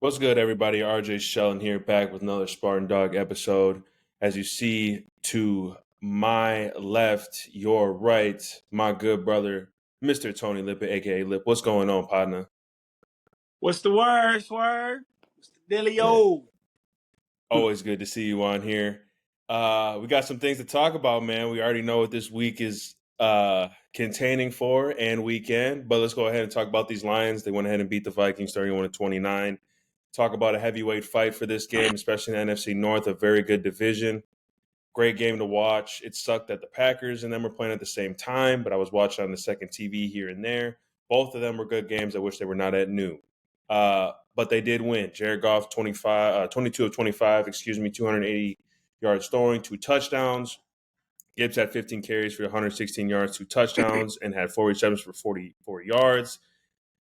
What's good, everybody? RJ Shellen here, back with another Spartan Dog episode. As you see to my left, your right, my good brother, Mr. Tony Lippett, aka Lip. What's going on, partner? What's the word, Swerve? What's the Yeah, dealio? always good to see you on here. We got some things to talk about, man. We already know what this week is containing for and weekend, but let's go ahead and talk about these Lions. They went ahead and beat the Vikings 31-29. Talk about a heavyweight fight for this game, especially in the NFC North, a very good division. Great game to watch. It sucked that the Packers and them were playing at the same time, but I was watching on the second TV here and there. Both of them were good games. I wish they were not at noon. But they did win. Jared Goff, 22 of 25, 280 yards throwing, 2 touchdowns. Gibbs had 15 carries for 116 yards, 2 touchdowns, and had 4 receptions for 44 yards.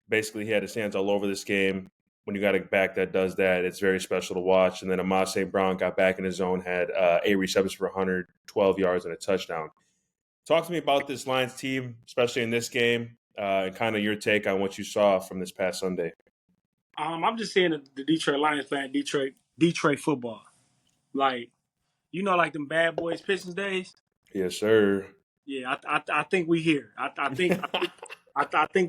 Basically, he had his hands all over this game. When you got a back that does that, it's very special to watch. And then Amon St. Brown got back in his zone, had 8 receptions for 112 yards and a touchdown. Talk to me about this Lions team, especially in this game, and kind of your take on what you saw from this past Sunday. I'm just saying the Detroit Lions playing Detroit football. Like, like them bad boys Pistons days. Yes, sir. Yeah, I think we here. I think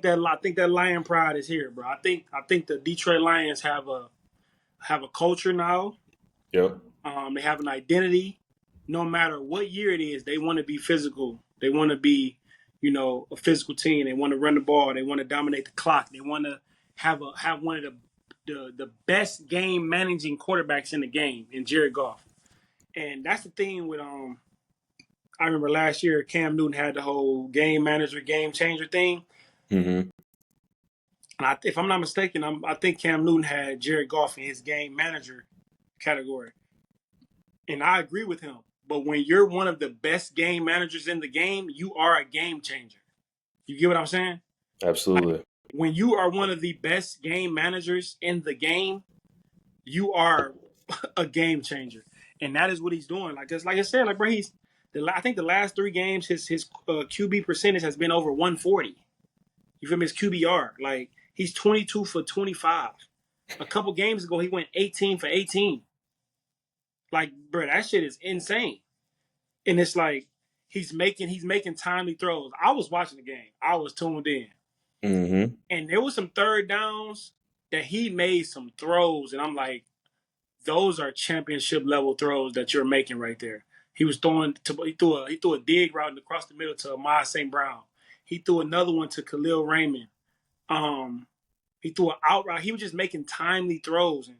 that Lion pride is here, bro. I think the Detroit Lions have a culture now. Yep. They have an identity. No matter what year it is, they want to be physical. They want to be, a physical team. They want to run the ball. They want to dominate the clock. They want to have one of the best game managing quarterbacks in the game in Jared Goff. And that's the thing with I remember last year Cam Newton had the whole game manager, game changer thing. Mm-hmm. And if I'm not mistaken, I think Cam Newton had Jared Goff in his game manager category. And I agree with him. But when you're one of the best game managers in the game, you are a game changer. You get what I'm saying? Absolutely. When you are one of the best game managers in the game, you are a game changer. And that is what he's doing. Like I said, bro, I think the last 3 games, his QB percentage has been over 140. You feel me? His QBR. Like, he's 22 for 25. A couple games ago, he went 18 for 18. Like, bro, that shit is insane. And it's like he's making timely throws. I was watching the game. I was tuned in. Mm-hmm. And there was some third downs that he made some throws, and I'm like, those are championship level throws that you're making right there. He threw a dig route across the middle to Amon St. Brown. He threw another one to Khalil Raymond. He threw an out route. He was just making timely throws, and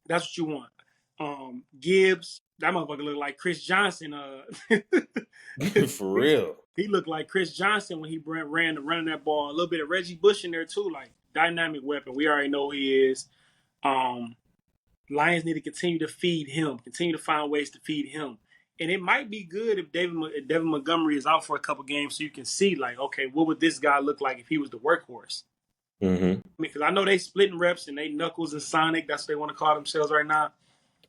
that's what you want. Gibbs, that motherfucker looked like Chris Johnson. For real. He looked like Chris Johnson when he running that ball. A little bit of Reggie Bush in there too, like dynamic weapon. We already know who he is. Lions need to continue to feed him, continue to find ways to feed him. And it might be good if Devin Montgomery is out for a couple games so you can see, like, okay, what would this guy look like if he was the workhorse? Mm-hmm. Because I know they splitting reps and they Knuckles and Sonic. That's what they want to call themselves right now.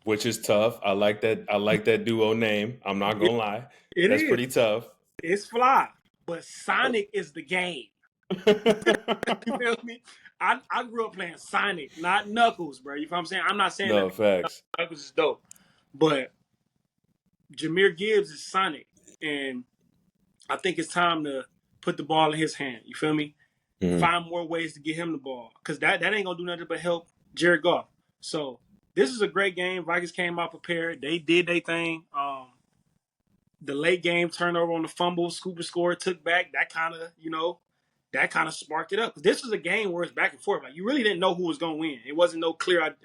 Which is tough. I like that duo name. I'm not gonna lie. That's It is. pretty tough. It's fly. But Sonic is the game. You feel me? I grew up playing Sonic, not Knuckles, bro. You know what I'm saying? I'm not saying No, that facts. Knuckles is dope. But Jahmyr Gibbs is Sonic. And I think it's time to put the ball in his hand. You feel me? Mm-hmm. Find more ways to get him the ball. Because that ain't going to do nothing but help Jared Goff. So this is a great game. Vikings came out prepared. They did their thing. The late game turnover on the fumble, Scooper scored, took back. That kind of sparked it up. This was a game where it's back and forth. Like, you really didn't know who was going to win. It wasn't no clear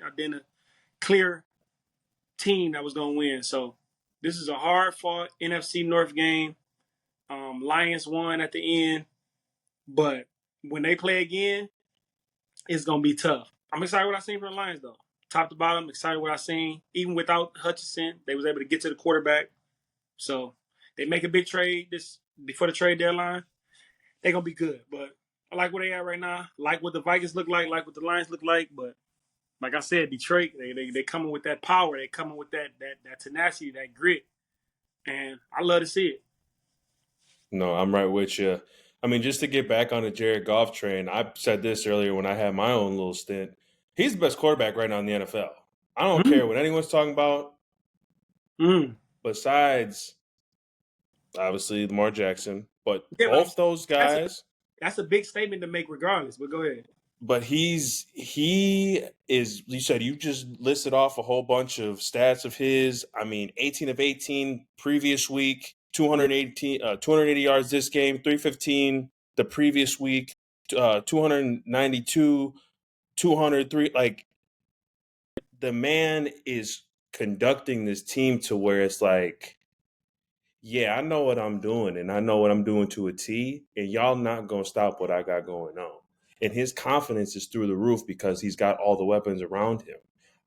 team that was going to win. So this is a hard-fought NFC North game. Lions won at the end. But when they play again, it's going to be tough. I'm excited what I seen from the Lions, though. Top to bottom, excited what I seen. Even without Hutchinson, they was able to get to the quarterback. So they make a big trade before the trade deadline. They're going to be good. But I like where they at right now. Like what the Vikings look like what the Lions look like. But like I said, Detroit, they coming with that power. They coming with that tenacity, that grit. And I love to see it. No, I'm right with you. I mean, just to get back on the Jared Goff train, I said this earlier when I had my own little stint. He's the best quarterback right now in the NFL. I don't care Mm. what anyone's talking about Mm. besides obviously Lamar Jackson, but Yeah, but both those that's a guys. that's a big statement to make regardless. But go ahead. But he is. You said you just listed off a whole bunch of stats of his. I mean, 18 of 18 previous week, Yeah. 280 yards this game, 315 the previous week, 292, 203. Like the man is conducting this team to where it's like, yeah, I know what I'm doing, and I know what I'm doing to a T, and y'all not gonna stop what I got going on. And his confidence is through the roof because he's got all the weapons around him.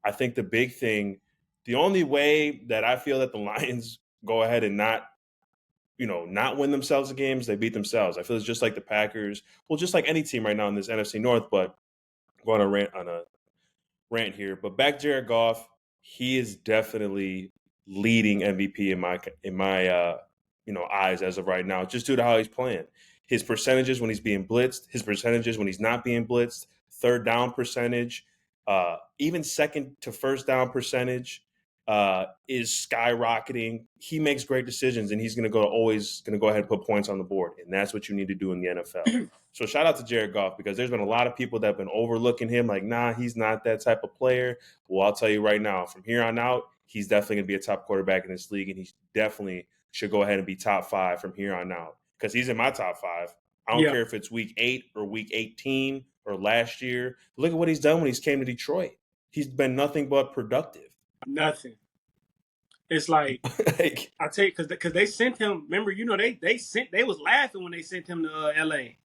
I think the big thing, the only way that I feel that the Lions go ahead and not win themselves the games, they beat themselves. I feel it's just like the Packers, well, just like any team right now in this NFC North. But going on a rant here, but back to Jared Goff, he is definitely leading MVP in my eyes as of right now, just due to how he's playing. His percentages when he's being blitzed, his percentages when he's not being blitzed, third down percentage, even second to first down percentage is skyrocketing. He makes great decisions, and he's always going to go ahead and put points on the board, and that's what you need to do in the NFL. So shout out to Jared Goff because there's been a lot of people that have been overlooking him, like, nah, he's not that type of player. Well, I'll tell you right now, from here on out, he's definitely going to be a top quarterback in this league, and he definitely should go ahead and be top 5 from here on out because he's in my top 5. I don't Yeah. care if it's week 8 or week 18 or last year. Look at what he's done when he's came to Detroit. He's been nothing but productive. Nothing. It's like Like, I tell you, because they sent him. Remember, they was laughing when they sent him to L.A.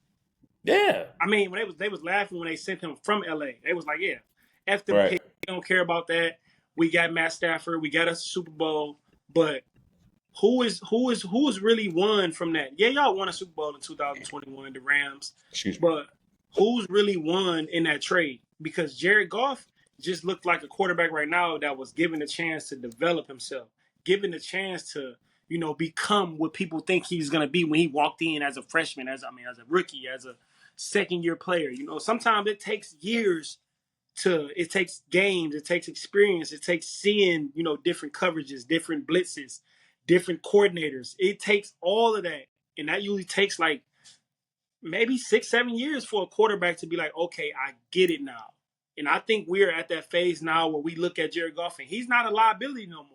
yeah, I mean, when they was laughing when they sent him from L.A. They was like, yeah, F them right. kids. We don't care about that. We got Matt Stafford. We got a Super Bowl. But who is really won from that? Yeah, y'all won a Super Bowl in 2021, the Rams. Excuse me. But who's really won in that trade? Because Jared Goff just looked like a quarterback right now that was given a chance to develop himself, given a chance to, become what people think he's gonna be when he walked in as a freshman, as a rookie, as a second year player. Sometimes it takes years it takes games, it takes experience, it takes seeing, different coverages, different blitzes, different coordinators. It takes all of that. And that usually takes like maybe 6-7 years for a quarterback to be like, okay, I get it now. And I think we're at that phase now where we look at Jared Goff and he's not a liability no more.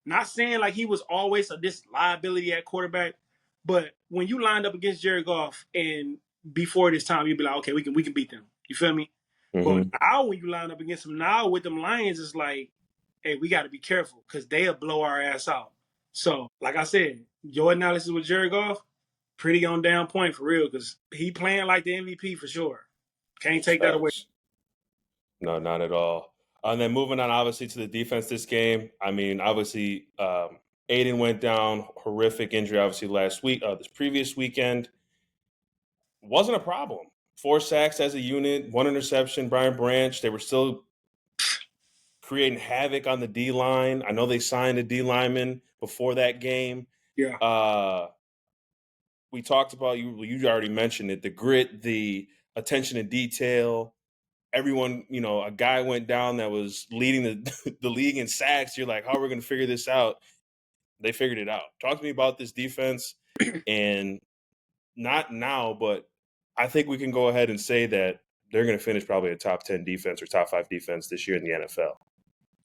Not saying like he was always this liability at quarterback, but when you lined up against Jared Goff and before this time, you'd be like, okay, we can beat them. You feel me? But Mm-hmm. now when you line up against them now with them Lions, it's like, hey, we got to be careful because they'll blow our ass out. So, like I said, your analysis with Jared Goff, pretty on down point for real because he playing like the MVP for sure. Can't take that away. Facts. No, not at all. And then moving on, obviously, to the defense this game. I mean, obviously, Aiden went down, horrific injury, obviously, last week, this previous weekend. Wasn't a problem. 4 sacks as a unit, 1 interception, Brian Branch. They were still creating havoc on the D line. I know they signed a D lineman before that game. Yeah. Uh, we talked about, you already mentioned it, the grit, the attention to detail. Everyone, a guy went down that was leading the league in sacks. You're like, how are we going to figure this out? They figured it out. Talk to me about this defense, and not now, but I think we can go ahead and say that they're going to finish probably a top 10 defense or top 5 defense this year in the NFL.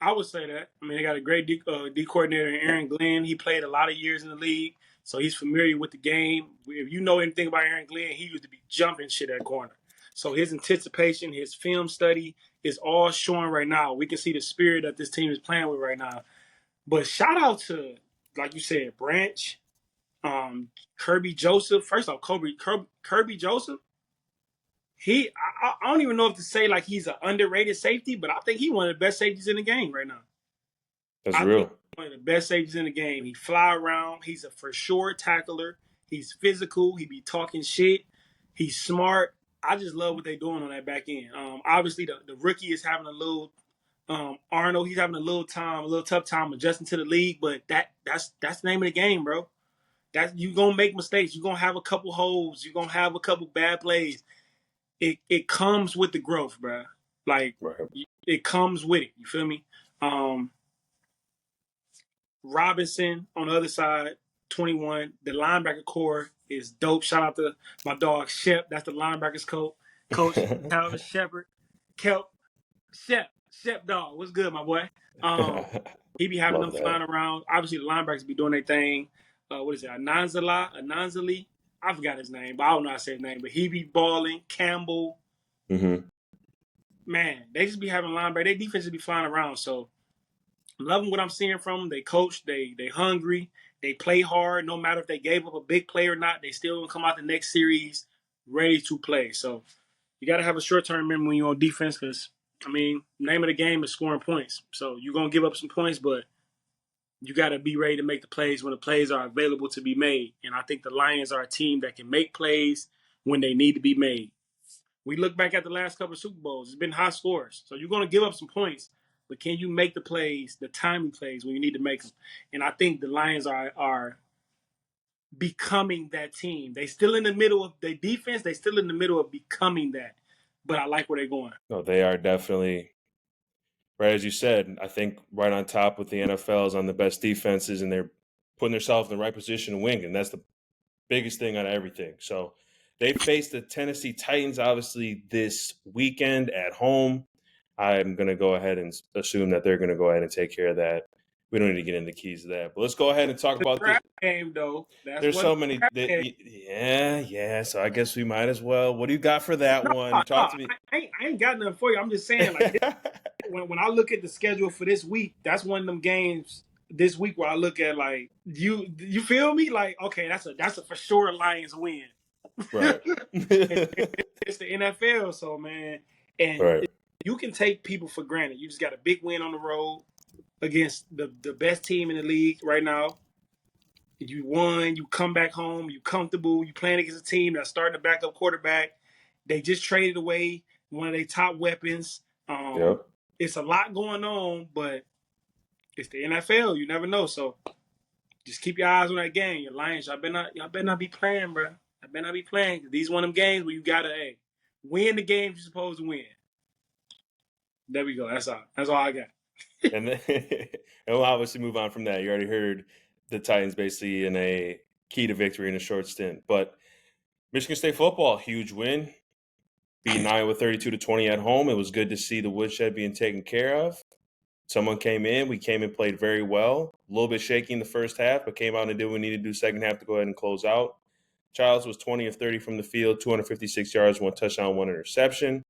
I would say that. I mean, they got a great D coordinator, Aaron Glenn. He played a lot of years in the league, so he's familiar with the game. If you know anything about Aaron Glenn, he used to be jumping shit at corner. So his anticipation, his film study is all showing right now. We can see the spirit that this team is playing with right now. But shout out to, like you said, Branch, Kirby Joseph. First off, Kirby Joseph. I don't even know if to say like he's an underrated safety, but I think he's one of the best safeties in the game right now. That's I think real. he's one of the best safeties in the game. He fly around. He's a for sure tackler. He's physical. He be talking shit. He's smart. I just love what they're doing on that back end. Obviously, the rookie is having a little Arnold. He's having a little tough time adjusting to the league. But that's the name of the game, bro. That you gonna make mistakes. You're gonna have a couple holes. You're gonna have a couple bad plays. It comes with the growth, bro. Like Right. it comes with it. You feel me? Robinson on the other side, 21. The linebacker core is dope. Shout out to my dog Shep. That's the linebackers coach Calvin Shepard. Kelp Shep dog. What's good, my boy? He be having Love them flying that. around. Obviously, the linebackers be doing their thing. What is it? Ananzali. I forgot his name, but I don't know how to say his name. But he be balling. Campbell. Mm-hmm. Man, they just be having linebacker. Their defense just be flying around. So I'm loving what I'm seeing from them. They coach. They hungry. They play hard. No matter if they gave up a big play or not, they still gonna come out the next series ready to play. So you got to have a short term memory when you're on defense because I mean, name of the game is scoring points. So you're gonna give up some points, but you got to be ready to make the plays when the plays are available to be made. And I think the Lions are a team that can make plays when they need to be made. We look back at the last couple of Super Bowls, it's been high scores. So you're going to give up some points, but can you make the plays, the timing plays when you need to make them? And I think the Lions are becoming that team. They still in the middle of their defense. They still in the middle of becoming that. But I like where they're going. No, they are definitely, right as you said, I think right on top with the NFL's on the best defenses, and they're putting themselves in the right position to win, and that's the biggest thing out of everything. So they face the Tennessee Titans, obviously, this weekend at home. I'm going to go ahead and assume that they're going to go ahead and take care of that. We don't need to get into the keys of that. But let's go ahead and talk The about the. trap game, though, that's There's what so many. the trap game. Yeah. So I guess we might as well. What do you got for that No, one? no, Talk to me. I ain't got nothing for you. I'm just saying, like, when I look at the schedule for this week, that's one of them games this week where I look at like you feel me? Like, okay, that's a for sure Lions win. Right. And it's the NFL, so man, and Right. you can take people for granted. You just got a big win on the road against the best team in the league right now. You won, you come back home, you comfortable, you playing against a team that's starting a backup quarterback. They just traded away one of their top weapons. Yep. It's a lot going on, but it's the NFL. You never know. So just keep your eyes on that game. Your Lions, y'all better not be playing, bro. I better not be playing. These one of them games where you gotta win the games you're supposed to win. There we go. That's all. That's all I got. And then, and we'll obviously move on from that. You already heard the Titans basically in a key to victory in a short stint. But Michigan State football, huge win. Beating Iowa 32-20 at home. It was good to see the woodshed being taken care of. Someone came in. We came and played very well. A little bit shaky in the first half, but came out and did what we needed to do second half to go ahead and close out. Childs was 20 of 30 from the field, 256 yards, 1 touchdown, 1 interception.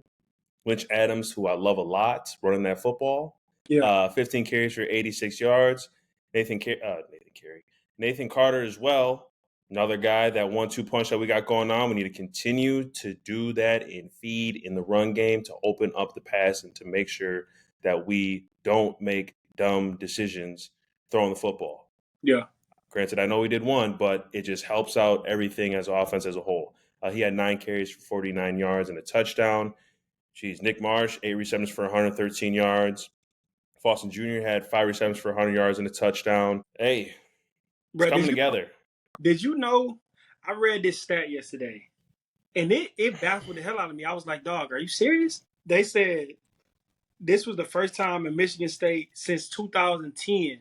Lynch Adams, who I love a lot, running that football. Yeah. 15 carries for 86 yards. Nathan Carter as well. Another guy, that 1-2 punch that we got going on. We need to continue to do that and feed in the run game to open up the pass and to make sure that we don't make dumb decisions throwing the football. Yeah. Granted, I know we did one, but it just helps out everything as offense as a whole. He had 9 carries for 49 yards and a touchdown. Jeez, Nick Marsh, 8 receptions for 113 yards. Fawson Jr. had 5 receptions for 100 yards and a touchdown. Hey, it's Bro, coming together. did you know I read this stat yesterday and it baffled the hell out of me. I was like, dog, are you serious? They said this was the first time in Michigan State since 2010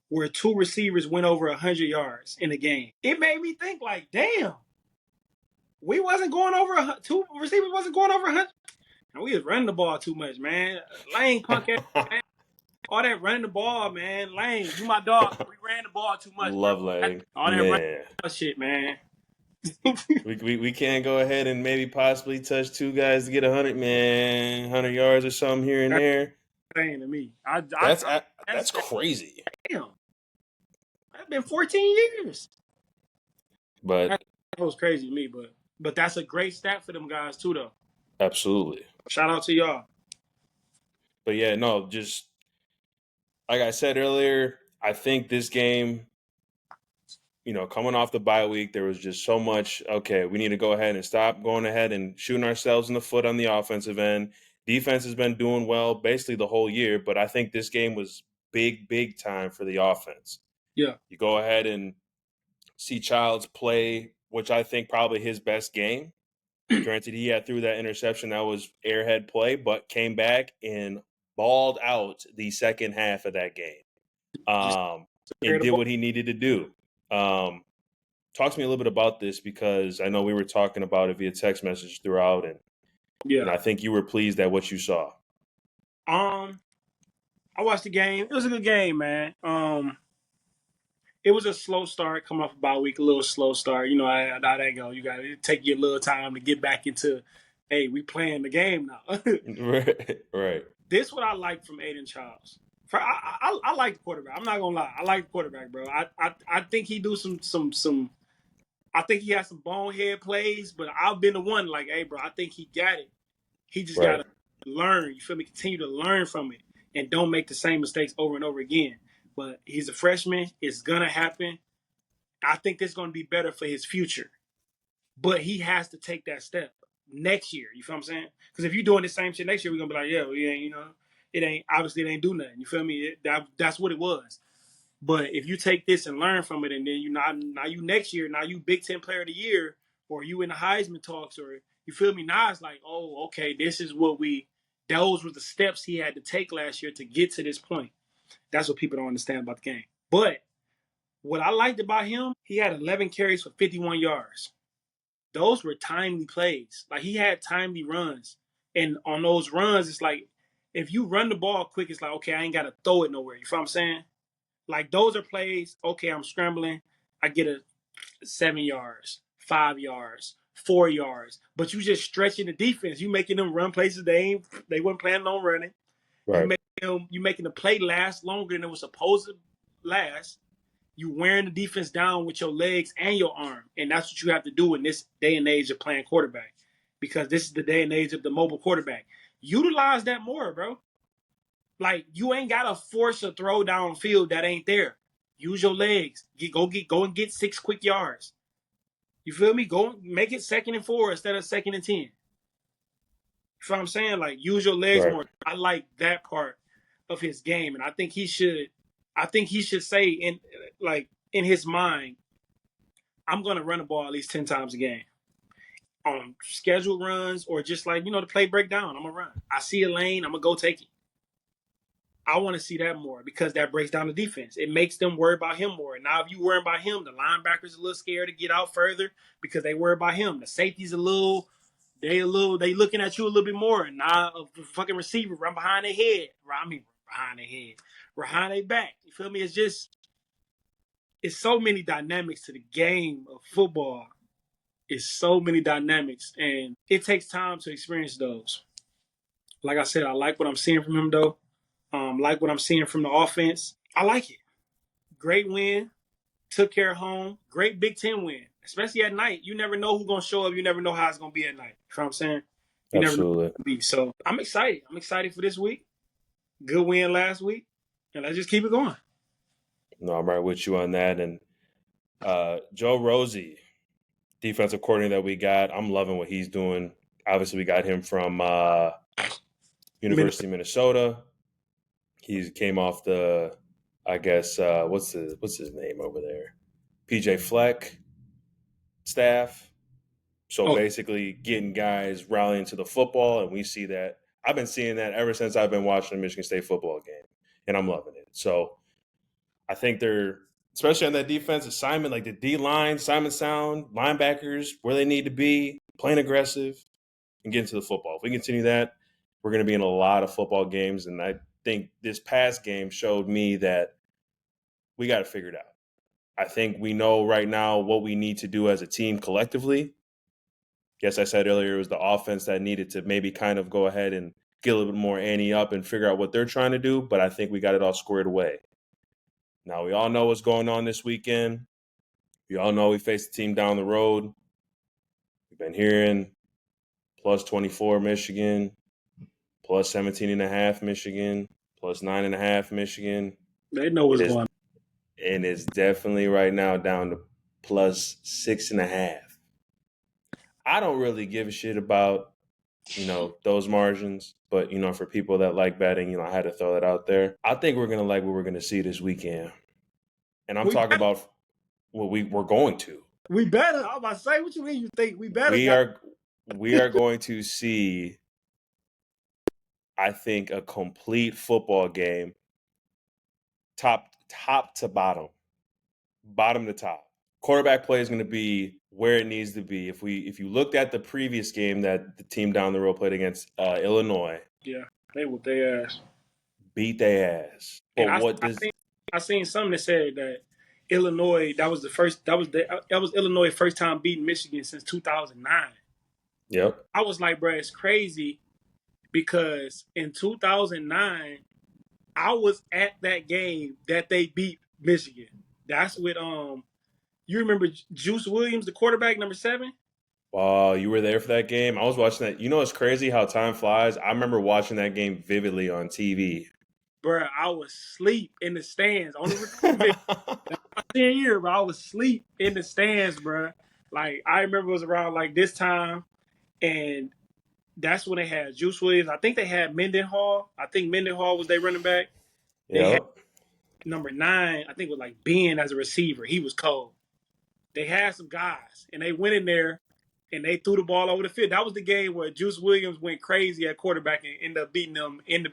where 2 receivers went over 100 yards in a game. It made me think like, damn, we wasn't going over 2 receivers wasn't going over 100. And we was running the ball too much, man. Lane punk ass, man. All that running the ball, man. Lane, you my dog. We ran the ball too much, bro. Love Lang. All that running shit, man. we can't go ahead and maybe possibly touch 2 guys to get 100 yards or something here and there. Saying to me, That's crazy. Damn, that's been 14 years. But That was crazy to me, but that's a great stat for them guys too, though. absolutely. Shout out to y'all. But yeah, no, just like I said earlier, I think this game, coming off the bye week, there was just so much, okay, we need to go ahead and stop going ahead and shooting ourselves in the foot on the offensive end. Defense has been doing well basically the whole year, but I think this game was big time for the offense. Yeah. You go ahead and see Childs play, which I think probably his best game. Granted, he had threw that interception that was airhead play, but came back and balled out the second half of that game, Just and the did ball. what he needed to do. Talk to me a little bit about this, because I know we were talking about it via text message throughout, and Yeah. I think you were pleased at what you saw. I watched the game. It was a good game, man. It was a slow start coming off a bye week, a little slow start. You know how that go. You got to take your little time to get back into, hey, we playing the game now. Right. This what I like from Aiden Charles. I like the quarterback. I'm not gonna lie. I like the quarterback, bro. I think he do some. I think he has some bonehead plays, but I've been the one like, hey, bro. I think he got it. He just Right. gotta learn. You feel me? Continue to learn from it and don't make the same mistakes over and over again. But he's a freshman. It's gonna happen. I think this is gonna be better for his future. But he has to take that step next year. You feel what I'm saying? Because if you're doing the same shit next year, we're gonna be like, yeah, well, you ain't, it ain't obviously it ain't do nothing. You feel me? That's what it was. But if you take this and learn from it, and then now you next year, now you Big Ten Player of the Year, or you in the Heisman talks, or you feel me? Now it's like, oh, okay, this is what those were the steps he had to take last year to get to this point. That's what people don't understand about the game. But what I liked about him, he had 11 carries for 51 yards. Those were timely plays. Like he had timely runs. And on those runs, it's like if you run the ball quick, it's like, okay, I ain't got to throw it nowhere. You feel what I'm saying? Like those are plays, okay, I'm scrambling. I get a 7 yards, 5 yards, 4 yards. But you just stretching the defense. You making them run places they weren't planning on running. Right. You making the play last longer than it was supposed to last. You wearing the defense down with your legs and your arm. And that's what you have to do in this day and age of playing quarterback. Because this is the day and age of the mobile quarterback. Utilize that more, bro. Like you ain't gotta force a throw downfield that ain't there. Use your legs. Go and get 6 quick yards. You feel me? Go make it 2nd and 4 instead of 2nd and 10. You feel what I'm saying? Like use your legs Right. more. I like that part of his game, and I think he should. I think he should say in his mind, I'm gonna run the ball at least 10 times a game on scheduled runs or just like the play breakdown. I'm gonna run. I see a lane. I'm gonna go take it. I want to see that more because that breaks down the defense. It makes them worry about him more. Now, if you worry about him, the linebackers a little scared to get out further because they worry about him. The safety's they looking at you a little bit more. And now a fucking receiver run behind their head. Behind their back. You feel me? It's so many dynamics to the game of football. It's so many dynamics, and it takes time to experience those. Like I said, I like what I'm seeing from him, though. Like what I'm seeing from the offense. I like it. Great win. Took care of home. Great Big Ten win. Especially at night. You never know who's going to show up. You never know how it's going to be at night. You know what I'm saying? You never know Absolutely. how it's going to be. So I'm excited. I'm excited for this week. Good win last week. And let's just keep it going. No, I'm right with you on that. And Joe Rosie, defensive coordinator that we got, I'm loving what he's doing. Obviously, we got him from University of Minnesota. He came off the, I guess, what's his name over there? PJ Fleck staff. So basically getting guys rallying to the football, and we see that. I've been seeing that ever since I've been watching the Michigan State football game, and I'm loving it. So I think they're, especially on that defense assignment, like the D-line, Simon Sound, linebackers, where they need to be, playing aggressive, and getting to the football. If we continue that, we're going to be in a lot of football games, and I think this past game showed me that we got to figure it out. I think we know right now what we need to do as a team collectively. Yes, I said earlier it was the offense that needed to maybe kind of go ahead and get a little bit more ante up and figure out what they're trying to do, but I think we got it all squared away. Now, we all know what's going on this weekend. We all know we face a team down the road. We've been hearing plus 24 Michigan, plus 17.5 Michigan, plus 9.5 Michigan. They know what's going on. And it's definitely right now down to plus 6.5. I don't really give a shit about, those margins. But, for people that like betting, I had to throw that out there. I think we're going to like what we're going to see this weekend. And I'm talking about what we're going to. We better. I'm about to say, what you mean you think we better? we are going to see, I think, a complete football game, top to bottom, bottom to top. Quarterback play is going to be where it needs to be. If you looked at the previous game that the team down the road played against Illinois, Yeah, they whooped their ass. beat their ass. And But what does? I seen something that said that Illinois that was Illinois first time beating Michigan since 2009. Yep. I was like, bro, it's crazy because in 2009 I was at that game that they beat Michigan. That's with you remember Juice Williams, the quarterback, number 7? Wow, you were there for that game. I was watching that. You know, it's crazy how time flies. I remember watching that game vividly on TV. Bro, I was asleep in the stands on the recruiting video. My senior year, bro, I was asleep in the stands, bro. Like I remember it was around like this time, and that's when they had Juice Williams. I think they had Mendenhall. I think Mendenhall was their running back. They had Yep. number 9. I think it was like Ben as a receiver. He was cold. They had some guys, and they went in there and they threw the ball over the field. That was the game where Juice Williams went crazy at quarterback and ended up beating them in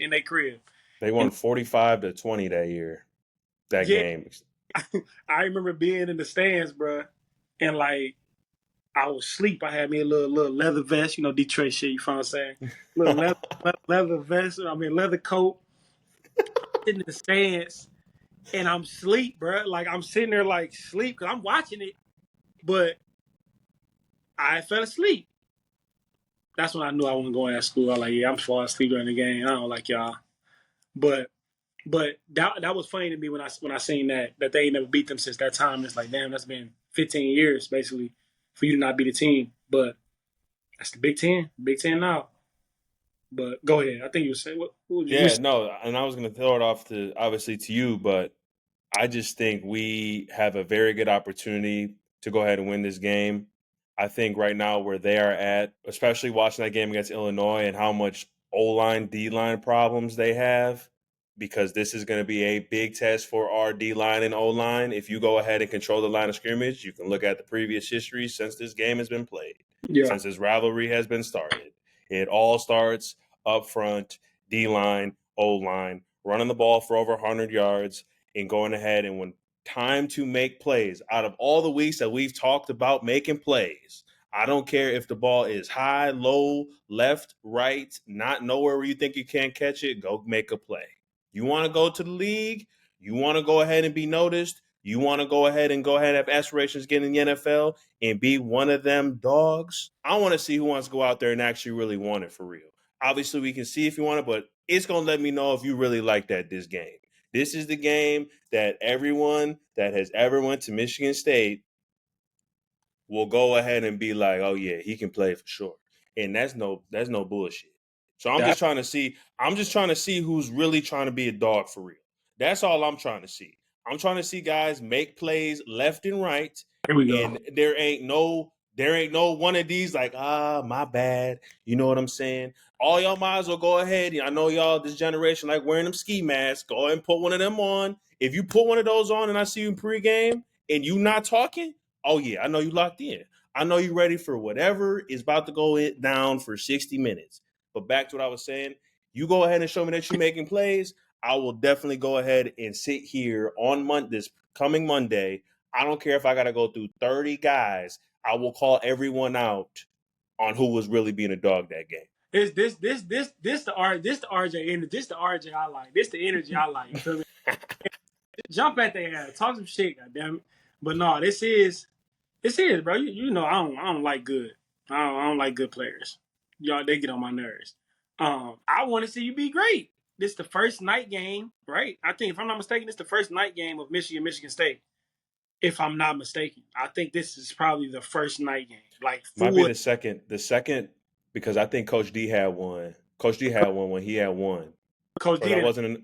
their crib. They won 45-20 that year. That Yeah, game. I remember being in the stands, bro, and like I was asleep. I had me a little leather vest, Detroit shit. You know what I'm saying? Little leather vest. I mean leather coat. Sitting in the stands, and I'm asleep, bro. Like I'm sitting there like sleep because I'm watching it, but I fell asleep. That's when I knew I wasn't going to school. I was like, yeah, I'm falling asleep during the game. I don't like y'all, but that was funny to me when I seen that they ain't never beat them since that time. It's like, damn, that's been 15 years basically for you to not beat a team. But that's the Big Ten now. But go ahead. I think you were saying what would you? Yeah, no, and I was going to throw it off to obviously to you, but I just think we have a very good opportunity to go ahead and win this game. I think right now where they are at, especially watching that game against Illinois and how much O line, D line problems they have, because this is going to be a big test for our D line and O line. If you go ahead and control the line of scrimmage, you can look at the previous history since this game has been played, Yeah, since this rivalry has been started. It all starts up front, D line, O line, running the ball for over 100 yards and going ahead and when time to make plays, out of all the weeks that we've talked about making plays, I don't care if the ball is high, low, left, right, not nowhere where you think you can't catch it, go make a play. You want to go to the league, you want to go ahead and be noticed, you want to go ahead and have aspirations getting in the NFL and be one of them dogs. I want to see who wants to go out there and actually really want it for real. Obviously, we can see if you want it, but it's going to let me know if you really like this game. This is the game that everyone that has ever went to Michigan State will go ahead and be like, "Oh yeah, he can play for sure." And that's no bullshit. So I'm that, just trying to see. I'm just trying to see who's really trying to be a dog for real. That's all I'm trying to see. I'm trying to see guys make plays left and right, here we go. and there ain't no one of these like my bad. You know what I'm saying? All y'all might as well go ahead. I know y'all this generation like wearing them ski masks. Go ahead and put one of them on. If you put one of those on and I see you in pregame and you not talking, oh yeah, I know you locked in. I know you ready for whatever is about to go down for 60 minutes. But back to what I was saying, you go ahead and show me that you're making plays. I will definitely go ahead and sit here on this coming Monday. I don't care if I got to go through 30 guys. I will call everyone out on who was really being a dog that game. This the RJ energy. This the RJ I like. This the energy I like. You feel me? Jump at their ass. Talk some shit, goddamn it. But no, this is bro. You know I don't like good. I don't like good players. Y'all they get on my nerves. I want to see you be great. This the first night game, right? I think if I'm not mistaken, this the first night game of Michigan State. If I'm not mistaken, I think this is probably the first night game. Like Might be full. the second because I think Coach D had one. Coach D had one when he had one, Coach or D that didn't. wasn't.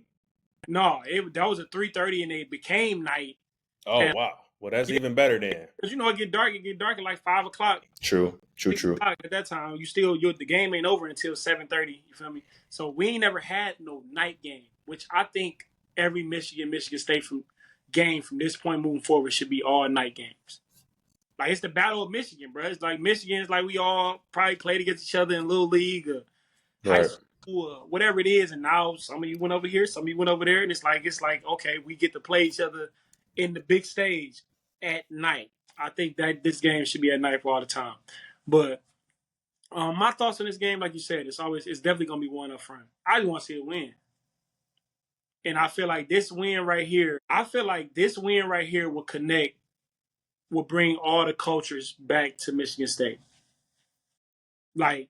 No, that was a 3:30, and it became night. Oh And wow, well that's yeah, even better then. because it get dark. It get dark at like 5 o'clock. True. 6 o'clock at that time. The game ain't over until 7:30. You feel me? So we ain't never had no night game, which I think every Michigan State game from this point moving forward should be all night games. Like it's the battle of Michigan, bro. It's like Michigan is like we all probably played against each other in little league or high Right. school or whatever it is, and now some of you went over here, some of you went over there, and it's like okay, we get to play each other in the big stage at night. I think that this game should be at night for all the time. But my thoughts on this game, like you said, it's definitely gonna be one up front. I just want to see it win. And I feel like this win right here, will bring all the cultures back to Michigan State. Like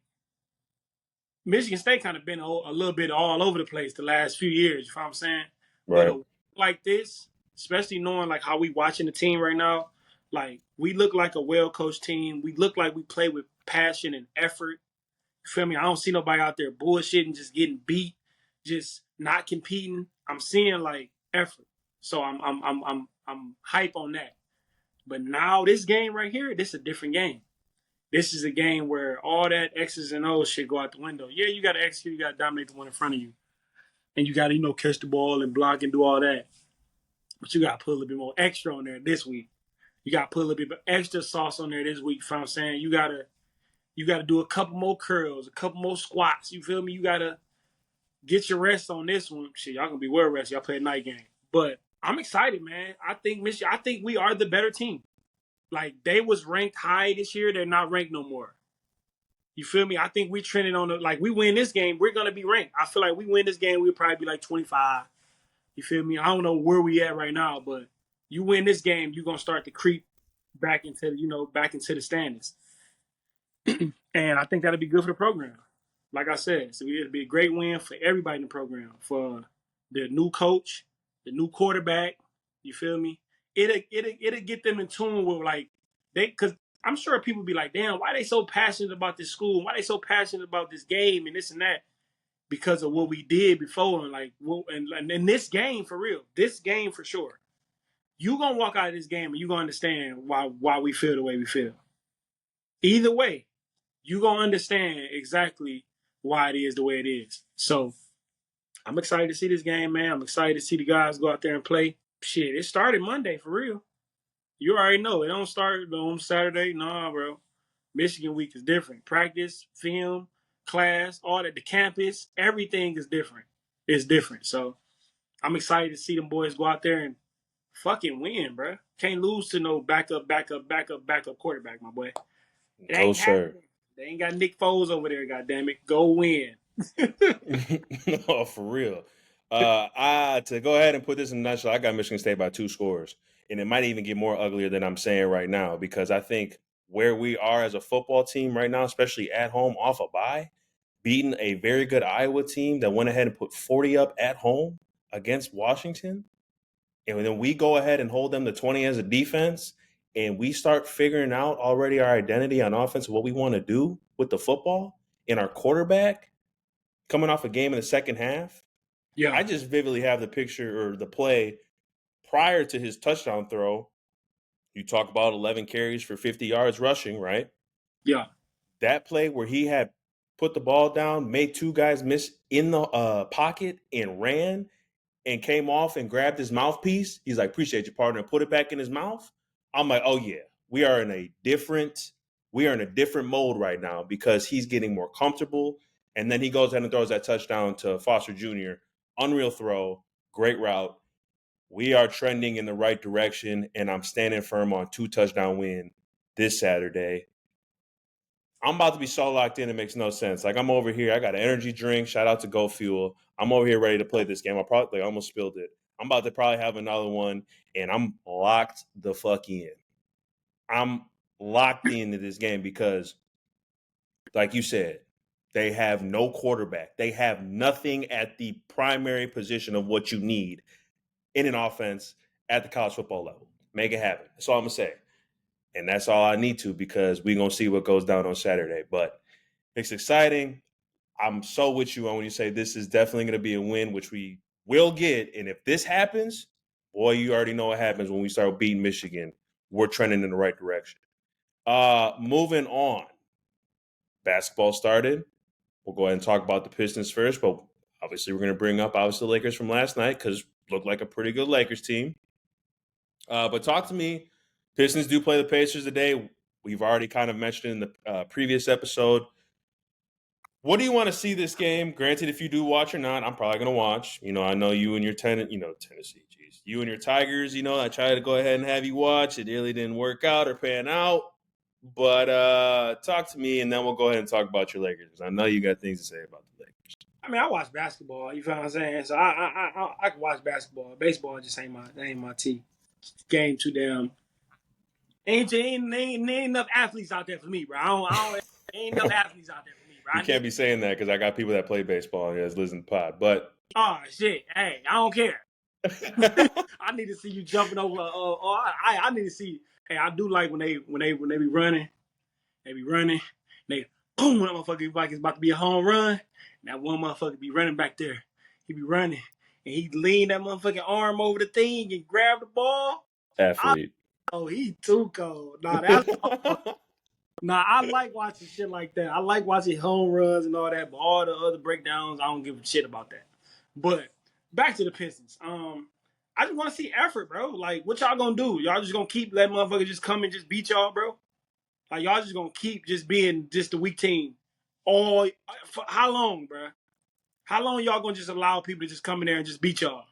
Michigan State kind of been a little bit all over the place the last few years. You know what I'm saying? But Right. like this, especially knowing like how we watching the team right now, like we look like a well coached team. We look like we play with passion and effort. You feel me? I don't see nobody out there bullshitting, just getting beat, just not competing. I'm seeing like effort. So I'm hype on that. But now this game right here, this is a different game. This is a game where all that X's and O's shit go out the window. Yeah, you got to execute, you got to dominate the one in front of you, and you got to catch the ball and block and do all that. But you got to put a little bit more extra on there this week. You got to put a little bit extra sauce on there this week. You know what I'm saying? You gotta do a couple more curls, a couple more squats. You feel me? You gotta get your rest on this one. Shit, y'all gonna be well rested. Y'all play a night game. But I'm excited, man. I think we are the better team. Like they was ranked high this year, they're not ranked no more. You feel me? I think we trending on we win this game, we're gonna be ranked. I feel like we win this game, we'll probably be like 25. You feel me? I don't know where we at right now, but you win this game, you're gonna start to creep back into the standings. And I think that'll be good for the program. Like I said, so it'll be a great win for everybody in the program, for the new coach, the new quarterback. You feel me? It'll get them in tune with because I'm sure people be like, damn, why they so passionate about this school? Why they so passionate about this game and this and that? Because of what we did before and in this game for real, this game for sure. You gonna walk out of this game and you gonna understand why we feel the way we feel. Either way, you gonna understand exactly why it is the way it is. So I'm excited to see this game, man. I'm excited to see the guys go out there and play. Shit, it started Monday for real. You already know it don't start on Saturday. Nah, bro. Michigan week is different. Practice, film, class, all that, the campus, everything is different. It's different. So I'm excited to see them boys go out there and fucking win, bro. Can't lose to no backup quarterback, my boy. It No, ain't sir. happening. They ain't got Nick Foles over there, goddammit. Go win. No, for real. To go ahead and put this in a nutshell, I got Michigan State by 2 scores. And it might even get more uglier than I'm saying right now, because I think where we are as a football team right now, especially at home off a bye, beating a very good Iowa team that went ahead and put 40 up at home against Washington, and then we go ahead and hold them to 20 as a defense, and we start figuring out already our identity on offense, what we want to do with the football, and our quarterback coming off a game in the second half. Yeah, I just vividly have the picture or the play prior to his touchdown throw. You talk about 11 carries for 50 yards rushing, right? yeah, That play where he had put the ball down, made 2 guys miss in the pocket and ran and came off and grabbed his mouthpiece. He's like, appreciate your partner, and put it back in his mouth. I'm like, oh yeah, we are in a different mode right now, because he's getting more comfortable. And then he goes ahead and throws that touchdown to Foster Jr. Unreal throw, great route. We are trending in the right direction, and I'm standing firm on 2 touchdown win this Saturday. I'm about to be so locked in, it makes no sense. Like, I'm over here, I got an energy drink. Shout out to Go Fuel. I'm over here ready to play this game. I almost spilled it. I'm about to probably have another one, and I'm locked the fuck in. I'm locked into this game because, like you said, they have no quarterback. They have nothing at the primary position of what you need in an offense at the college football level. Make it happen. That's all I'm gonna say. And that's all I need to, because we're gonna see what goes down on Saturday. But it's exciting. I'm so with you on when you say this is definitely going to be a win, which we will get. And if this happens, boy, you already know what happens when we start beating Michigan. We're trending in the right direction. Moving on. Basketball started. We'll go ahead and talk about the Pistons first, but obviously we're going to bring up the Lakers from last night, because looked like a pretty good Lakers team. But talk to me Pistons do play the Pacers today. We've already kind of mentioned in the previous episode. What do you want to see this game? Granted, if you do watch or not, I'm probably going to watch. I know you and your Tennessee, geez. You and your Tigers, I tried to go ahead and have you watch. It really didn't work out or pan out. But talk to me, and then we'll go ahead and talk about your Lakers. I know you got things to say about the Lakers. I mean, I watch basketball. You feel what I'm saying? So I can watch basketball. Baseball just ain't my tea. Game too damn. Ain't enough athletes out there for me, bro. Ain't enough athletes out there for me, bro. You can't be saying that because I got people that play baseball and that's listen to pod. But oh shit, hey, I don't care. I need to see you jumping over. I need to see. Hey, I do like when they be running. They be running. They boom, that motherfucker Vikings about to be a home run. And that one motherfucker be running back there. He be running. And he lean that motherfucking arm over the thing and grab the ball. Athlete. Oh, he too cold. I like watching shit like that. I like watching home runs and all that, but all the other breakdowns, I don't give a shit about that. But back to the Pistons. I just want to see effort, bro. Like, what y'all gonna do? Y'all just gonna keep letting motherfuckers just come and just beat y'all, bro? Like, y'all just gonna keep just being just the weak team all for how long, bro? How long y'all gonna just allow people to just come in there and just beat y'all?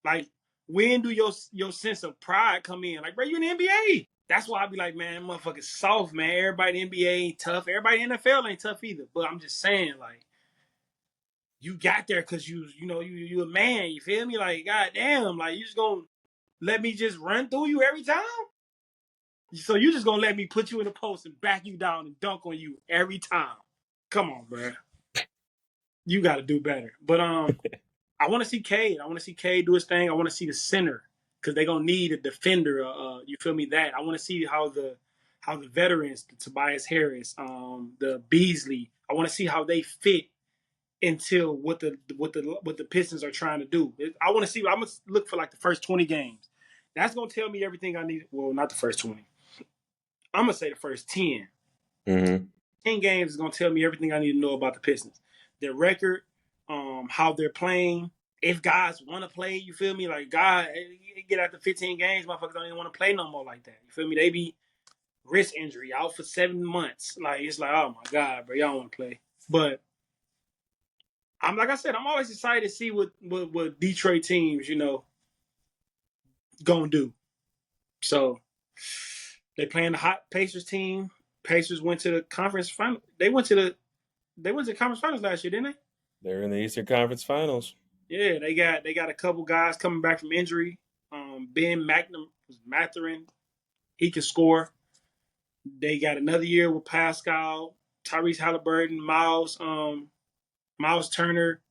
Like, when do your sense of pride come in? Like, bro, you in the NBA. That's why I be like, man, motherfucking soft, man. Everybody in the NBA ain't tough. Everybody in the NFL ain't tough either. But I'm just saying, like, you got there because you a man. You feel me? Like, goddamn, like, you just gonna let me just run through you every time? So you just gonna let me put you in the post and back you down and dunk on you every time? Come on, bro. You got to do better. But I want to see Cade. I want to see Cade do his thing. I want to see the center because they're gonna need a defender. You feel me? That I want to see how the veterans, the Tobias Harris, the Beasley. I want to see how they fit into what the Pistons are trying to do. I want to see. I'm gonna look for like the first 20 games. That's gonna tell me everything I need. Well, not the first 20. I'm gonna say the first 10. Mm-hmm. 10 games is gonna tell me everything I need to know about the Pistons. Their record, how they're playing. If guys want to play, you feel me? Like, God, get after 15 games, motherfuckers don't even want to play no more like that. You feel me? They be wrist injury out for 7 months. Like, it's like, oh my God, bro, y'all don't want to play. But I'm like I said, I'm always excited to see what Detroit teams, gonna do. So they playing the hot Pacers team. Pacers went to the conference final. They went to the conference finals last year, didn't they? They're in the Eastern Conference Finals. Yeah, they got a couple guys coming back from injury. Ben Mathurin, he can score. They got another year with Pascal, Tyrese Halliburton, Miles Turner,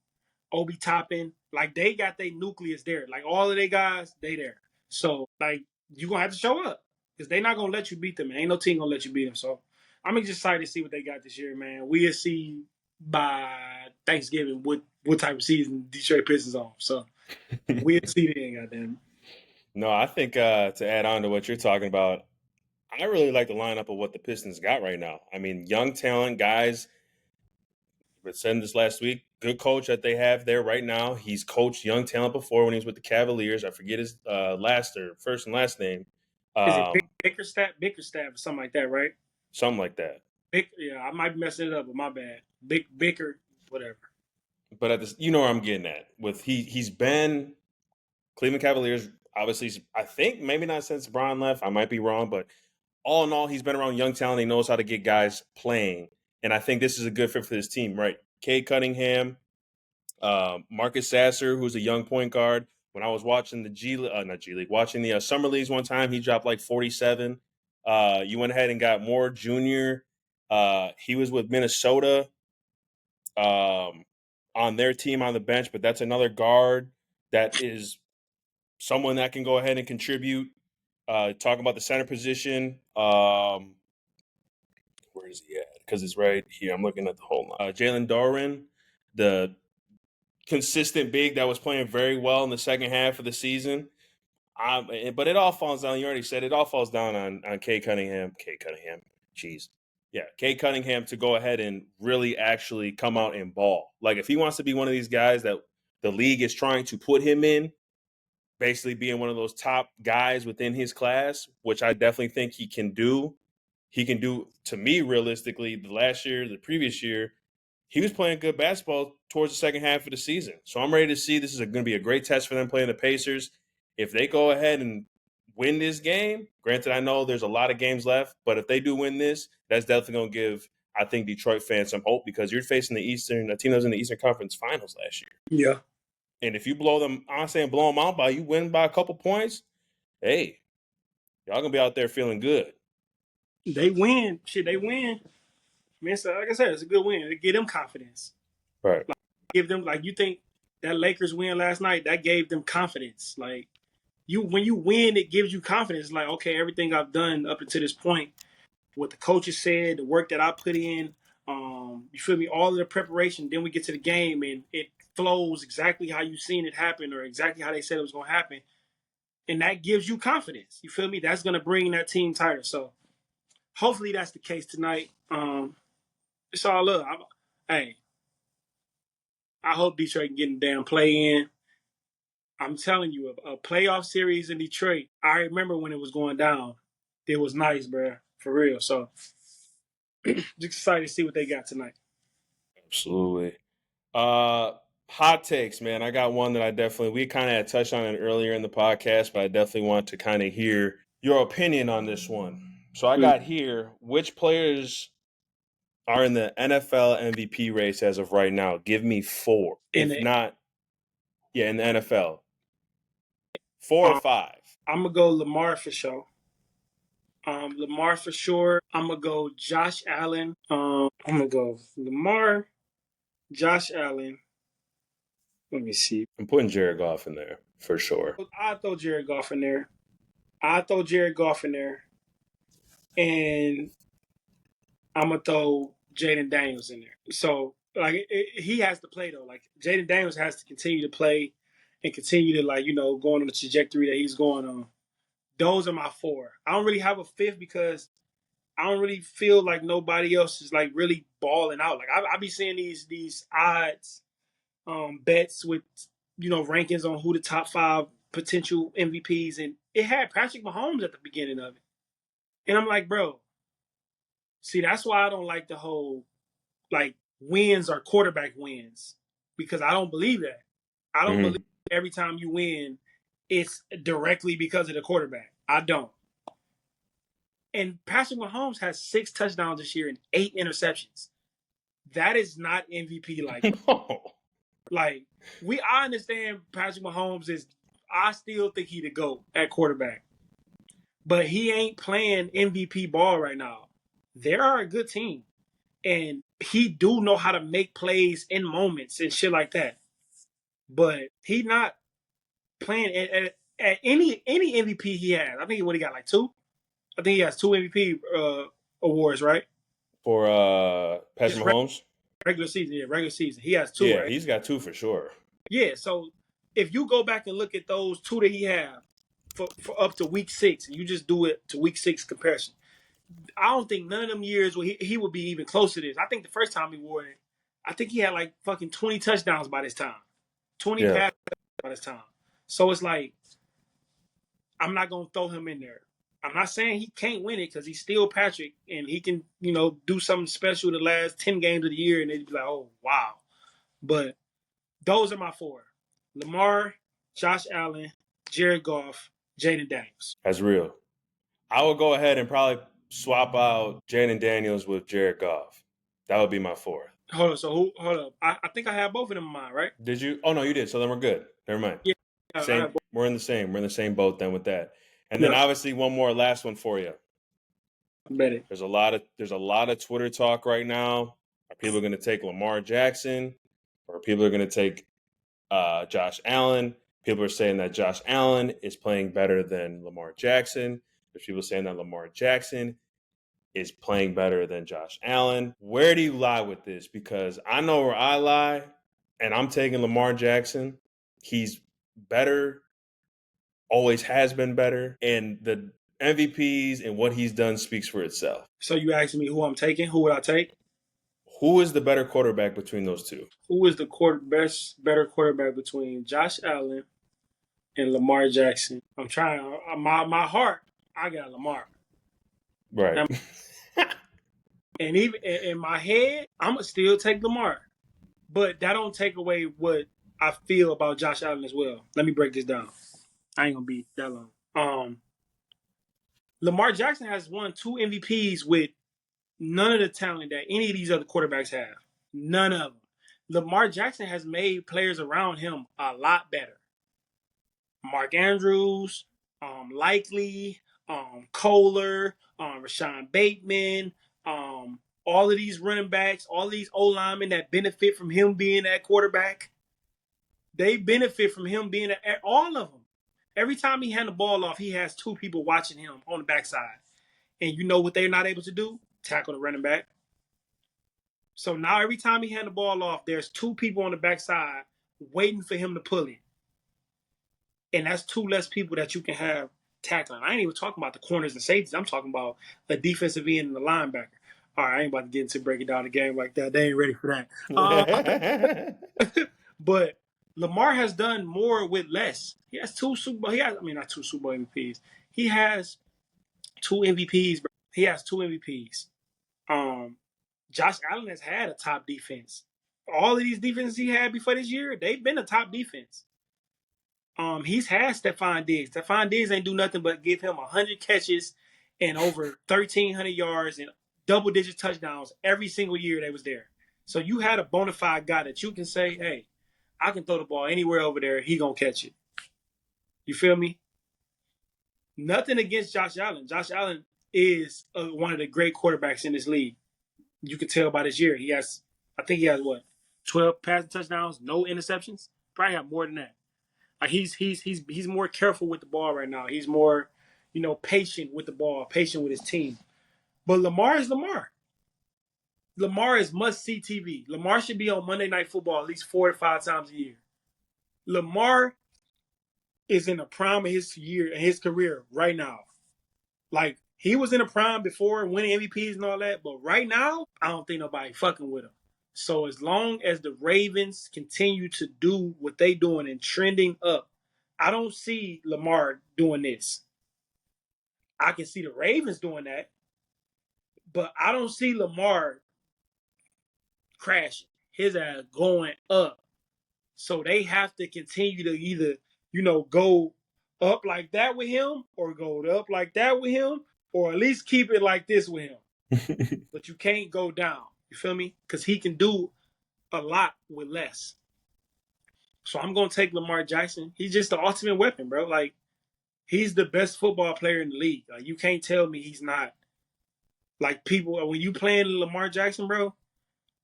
Obi Toppin. Like, they got their nucleus there. Like, all of their guys, they there. So, like, you gonna have to show up because they not gonna let you beat them. And ain't no team gonna let you beat them. So, I'm just excited to see what they got this year, man. We'll see by Thanksgiving what type of season Detroit Pistons on. So, we'll see then, goddamn. No, I think to add on to what you're talking about, I really like the lineup of what the Pistons got right now. I mean, young talent guys. But said this last week, good coach that they have there right now. He's coached young talent before when he was with the Cavaliers. I forget his first and last name. Is it Bickerstaff or something like that, right? Something like that. Yeah, I might be messing it up, but my bad. Bicker, whatever. But where I'm getting at. He's been Cleveland Cavaliers. Obviously, I think maybe not since Bron left. I might be wrong, but all in all, he's been around young talent. He knows how to get guys playing, and I think this is a good fit for this team, right? Cade Cunningham, Marcus Sasser, who's a young point guard. When I was watching watching the summer leagues one time, he dropped like 47. You went ahead and got Moore Jr. He was with Minnesota on their team on the bench, but that's another guard that is someone that can go ahead and contribute. Talking about the center position, where is he at? Because it's right here. I'm looking at the whole line. Jalen Doran, the consistent big that was playing very well in the second half of the season. But it all falls down. You already said it all falls down on Cade Cunningham. Jeez. Yeah, Cade Cunningham to go ahead and really actually come out and ball. Like, if he wants to be one of these guys that the league is trying to put him in, basically being one of those top guys within his class, which I definitely think he can do. He can do, to me, realistically, the previous year, he was playing good basketball towards the second half of the season. So I'm ready to see. This is going to be a great test for them playing the Pacers. If they go ahead and win this game, granted, I know there's a lot of games left, but if they do win this, that's definitely going to give, I think, Detroit fans some hope, because you're facing a team that was in the Eastern Conference Finals last year. Yeah. And if you blow them, I'm saying blow them out you win by a couple points, hey, y'all going to be out there feeling good. They win. Shit, they win. Man, so like I said, it's a good win. It give them confidence. Right. Like, give them, like, you think that Lakers win last night, that gave them confidence. Like, when you win, it gives you confidence. Like, okay, everything I've done up until this point, what the coaches said, the work that I put in, you feel me, all of the preparation, then we get to the game and it flows exactly how you seen it happen or exactly how they said it was going to happen. And that gives you confidence. You feel me? That's going to bring that team tighter. So hopefully that's the case tonight. It's all love. Hey, I hope Detroit can get a damn play in. I'm telling you, a playoff series in Detroit, I remember when it was going down. It was nice, bro. For real. So just excited to see what they got tonight. Absolutely. Hot takes, man. I got one that we kind of had touched on it earlier in the podcast, but I definitely want to kind of hear your opinion on this one. So I got here, which players are in the NFL MVP race as of right now? Give me 4. In the NFL. 4 or 5. I'm going to go Lamar for sure. I'm going to go Josh Allen. I'm going to go Lamar, Josh Allen. Let me see. I'm putting Jared Goff in there for sure. I'll throw Jared Goff in there. And I'm going to throw Jaden Daniels in there. So, like, he has to play, though. Like, Jaden Daniels has to continue to play and continue to, like, go on the trajectory that he's going on. Those are my 4. I don't really have a 5th because I don't really feel like nobody else is, like, really balling out. Like, I be seeing these odds, bets with, rankings on who the top 5 potential MVPs, and it had Patrick Mahomes at the beginning of it. And I'm like, bro, see, that's why I don't like the whole, like, wins are quarterback wins, because I don't believe that. I don't believe every time you win, it's directly because of the quarterback. I don't. And Patrick Mahomes has 6 touchdowns this year and 8 interceptions. That is not MVP like. No. Like, I understand Patrick Mahomes I still think he the GOAT at quarterback. But he ain't playing MVP ball right now. They are a good team. And he do know how to make plays in moments and shit like that. But he not playing at any MVP he has. I think he got like 2. I think he has 2 MVP awards, right? For Patrick Mahomes? Regular season. He has 2, yeah, right? He's got 2 for sure. Yeah, so if you go back and look at those 2 that he have for up to week 6, and you just do it to week 6 comparison, I don't think none of them years where he would be even close to this. I think the first time he wore it, I think he had like fucking 20 touchdowns by this time. 20 passes by this time. So it's like, I'm not going to throw him in there. I'm not saying he can't win it, because he's still Patrick, and he can, do something special the last 10 games of the year, and they'd be like, oh, wow. But those are my 4. Lamar, Josh Allen, Jared Goff, Jaden Daniels. That's real. I would go ahead and probably swap out Jaden Daniels with Jared Goff. That would be my 4th. Hold up. I think I have both of them in mind, right? Did you? Oh, no, you did. So then we're good. Never mind. Yeah. We're in the same boat then with that. And then obviously one more last one for you. I bet it. There's a lot of Twitter talk right now. Are people going to take Lamar Jackson, or people are going to take Josh Allen? People are saying that Josh Allen is playing better than Lamar Jackson. There's people saying that Lamar Jackson is playing better than Josh Allen. Where do you lie with this? Because I know where I lie, and I'm taking Lamar Jackson. He's better, always has been better, and the MVPs and what he's done speaks for itself. So you asking me who I'm taking? Who would I take? Who is the better quarterback between those two? Who is the better quarterback between Josh Allen and Lamar Jackson. I'm trying. My heart, I got Lamar. Right. And even in my head, I'm gonna still take Lamar. But that don't take away what I feel about Josh Allen as well. Let me break this down. I ain't gonna be that long. Lamar Jackson has won 2 MVPs with none of the talent that any of these other quarterbacks have. None of them. Lamar Jackson has made players around him a lot better. Mark Andrews, Likely, Kohler, Rashawn Bateman, all of these running backs, all of these O linemen that benefit from him being that quarterback. They benefit from him being all of them. Every time he hand the ball off, he has 2 people watching him on the backside. And you know what they're not able to do? Tackle the running back. So now every time he hand the ball off, there's 2 people on the backside waiting for him to pull it. And that's 2 less people that you can have tackling. I ain't even talking about the corners and safeties. I'm talking about the defensive end and the linebacker. All right, I ain't about to get into breaking down the game like that. They ain't ready for that. But Lamar has done more with less. He has 2 Super Bowl. Not 2 Super Bowl MVPs. He has 2 MVPs. Bro. He has 2 MVPs. Josh Allen has had a top defense. All of these defenses he had before this year, they've been a top defense. He's had Stephon Diggs. Stephon Diggs ain't do nothing but give him 100 catches and over 1,300 yards and double-digit touchdowns every single year they was there. So you had a bona fide guy that you can say, hey, I can throw the ball anywhere over there. He gonna catch it. You feel me? Nothing against Josh Allen. Josh Allen is one of the great quarterbacks in this league. You can tell by this year. I think he has what, 12 passing touchdowns, no interceptions. Probably have more than that. Like he's more careful with the ball right now. He's more, patient with the ball, patient with his team. But Lamar is Lamar. Lamar is must-see TV. Lamar should be on Monday Night Football at least 4 to 5 times a year. Lamar is in the prime of his career right now. Like, he was in the prime before winning MVPs and all that, but right now, I don't think nobody fucking with him. So as long as the Ravens continue to do what they doing and trending up, I don't see Lamar doing this. I can see the Ravens doing that, but I don't see Lamar crashing. His ass going up. So they have to continue to either, go up like that with him or go up like that with him or at least keep it like this with him. But you can't go down. You feel me? Because he can do a lot with less. So I'm going to take Lamar Jackson. He's just the ultimate weapon, bro. Like, he's the best football player in the league. Like, you can't tell me he's not. Like, people, when you playing Lamar Jackson, bro,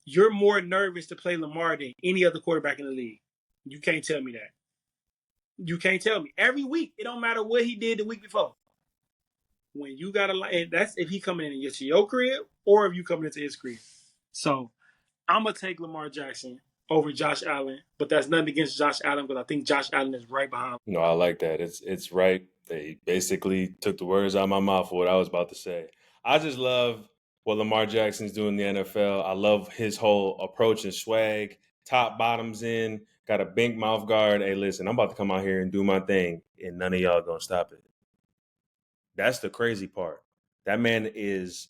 you're more nervous to play Lamar than any other quarterback in the league. You can't tell me that. You can't tell me. Every week, it don't matter what he did the week before. When you got and that's if he coming into your crib or if you coming into his crib. So I'm gonna take Lamar Jackson over Josh Allen, but that's nothing against Josh Allen, but I think Josh Allen is right behind him. No, I like that. It's right. They basically took the words out of my mouth for what I was about to say. I just love what Lamar Jackson's doing in the NFL. I love his whole approach and swag. Top bottoms in, got a bink mouth guard. Hey, listen, I'm about to come out here and do my thing, and none of y'all gonna stop it. That's the crazy part. That man is,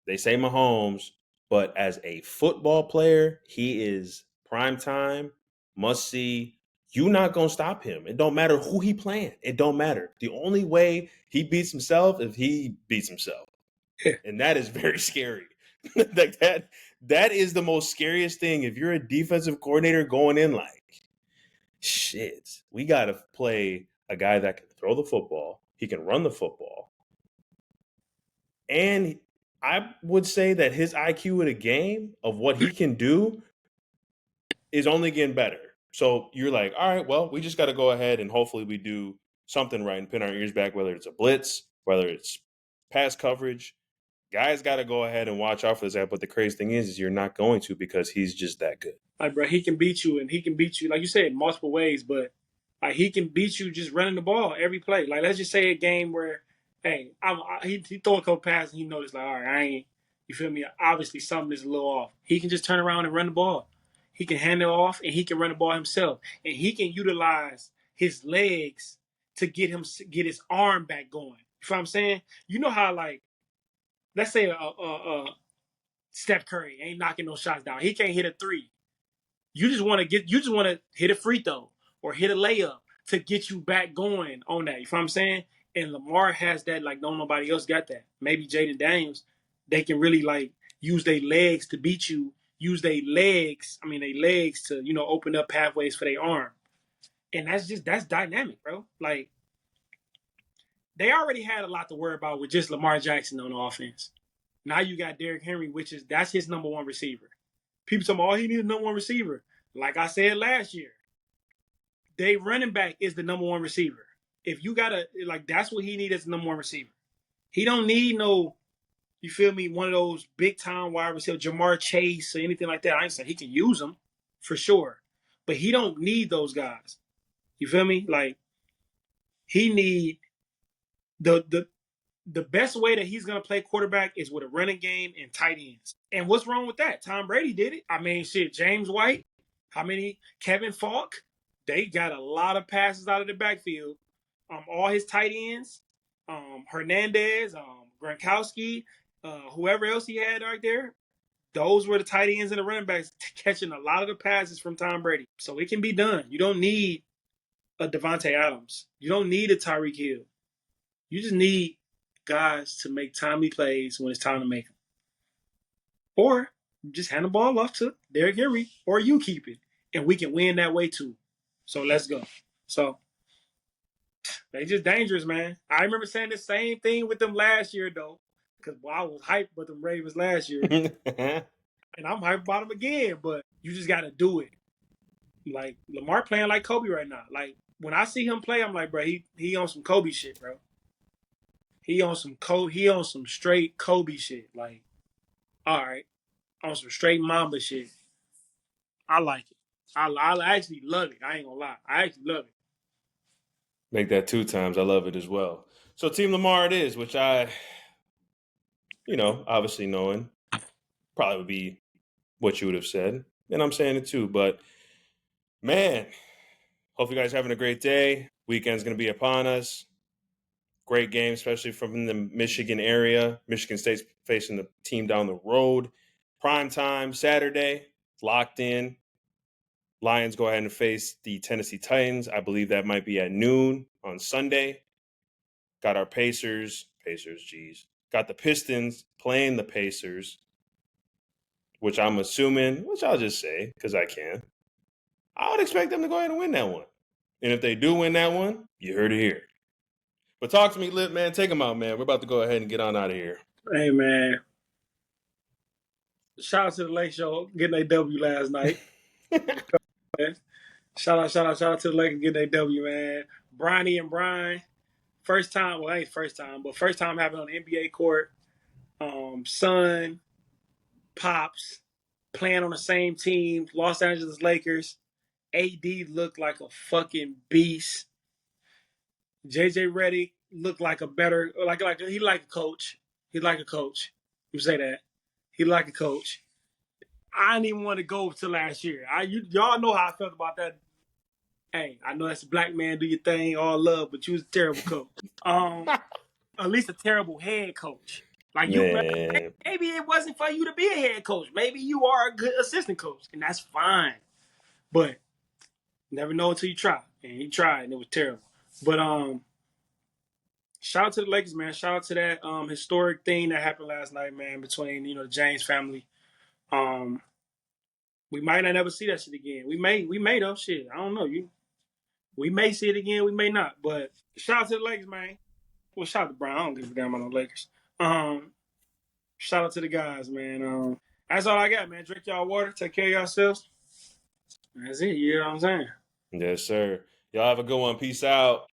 they say Mahomes, but as a football player, he is prime time, must see. You not gonna stop him. It don't matter who he playing. It don't matter. The only way he beats himself is he beats himself, and that is very scary. Like that is the most scariest thing. If you're a defensive coordinator going in, like, shit, we gotta play a guy that can throw the football. He can run the football, and I would say that his IQ in a game of what he can do is only getting better. So you're like, all right, well, we just got to go ahead and hopefully we do something right and pin our ears back, whether it's a blitz, whether it's pass coverage. Guys got to go ahead and watch out for this guy. But the crazy thing is you're not going to because he's just that good. Like, bro, he can beat you, and he can beat you, like you said, multiple ways, but like he can beat you just running the ball every play. Like, let's just say a game where, hey, he throw a couple passes and he noticed, like, all right, I ain't, you feel me? Obviously, something is a little off. He can just turn around and run the ball. He can hand it off, and he can run the ball himself. And he can utilize his legs to get his arm back going. You know what I'm saying? You know how, like, let's say Steph Curry ain't knocking no shots down. He can't hit a three. You just want to hit a free throw or hit a layup to get you back going on that. You know what I'm saying? And Lamar has that like nobody else got that. Maybe Jaden Daniels, they can really like use their legs to beat you. Use their legs to open up pathways for their arm. And that's dynamic, bro. Like, they already had a lot to worry about with just Lamar Jackson on the offense. Now you got Derrick Henry, that's his number one receiver. People talking about, he needs a number one receiver. Like I said last year, they running back is the number one receiver. If you gotta, like, that's what he needs as the number one receiver. He don't need no, you feel me, one of those big time wide receiver, Jamar Chase or anything like that. I ain't saying he can use them for sure, but he don't need those guys. You feel me? Like, he need the best way that he's going to play quarterback is with a running game and tight ends. And what's wrong with that? Tom Brady did it. I mean, shit, James White, Kevin Falk, they got a lot of passes out of the backfield. All his tight ends, Hernandez, Gronkowski, whoever else he had right there, those were the tight ends and the running backs catching a lot of the passes from Tom Brady. So it can be done. You don't need a Devontae Adams. You don't need a Tyreek Hill. You just need guys to make timely plays when it's time to make them. Or just hand the ball off to Derrick Henry, or you keep it. And we can win that way too. So let's go. So they just dangerous, man. I remember saying the same thing with them last year, though. Because I was hyped with them Ravens last year. And I'm hyped about them again. But you just got to do it. Like, Lamar playing like Kobe right now. Like, when I see him play, I'm like, bro, he on some Kobe shit, bro. He on some straight Kobe shit. Like, all right, on some straight Mamba shit. I like it. I actually love it. I ain't gonna lie. I actually love it. Make that 2 times. I love it as well. So Team Lamar it is, which I, obviously knowing probably would be what you would have said. And I'm saying it too. But, man, hope you guys are having a great day. Weekend's going to be upon us. Great game, especially from the Michigan area. Michigan State's facing the team down the road. Prime time, Saturday, locked in. Lions go ahead and face the Tennessee Titans. I believe that might be at noon on Sunday. Got our Pacers, geez. Got the Pistons playing the Pacers, which I'm assuming, which I'll just say because I can. I would expect them to go ahead and win that one. And if they do win that one, you heard it here. But talk to me, Lip, man. Take them out, man. We're about to go ahead and get on out of here. Hey, man. Shout out to the Lake Show getting a W last night. Shout out to the Lakers getting a W, man. Bronny and Brian, first time having on the NBA court. Son, Pops, playing on the same team, Los Angeles Lakers. AD looked like a fucking beast. JJ Redick looked like a better, he like a coach. He like a coach. You say that. He like a coach. I didn't even want to go to last year. Y'all know how I felt about that. Hey, I know that's a black man, do your thing, all love, but you was a terrible coach. At least a terrible head coach. Like, maybe it wasn't for you to be a head coach. Maybe you are a good assistant coach, and that's fine. But never know until you try. And he tried, and it was terrible. But shout out to the Lakers, man. Shout out to that historic thing that happened last night, man, between the James family. We might not ever see that shit again. We may though. Shit, I don't know. We may see it again. We may not. But shout out to the Lakers, man. Well, shout out to Brian. I don't give a damn about no Lakers. Shout out to the guys, man. That's all I got, man. Drink y'all water. Take care of yourselves. That's it. You know what I'm saying? Yes, sir. Y'all have a good one. Peace out.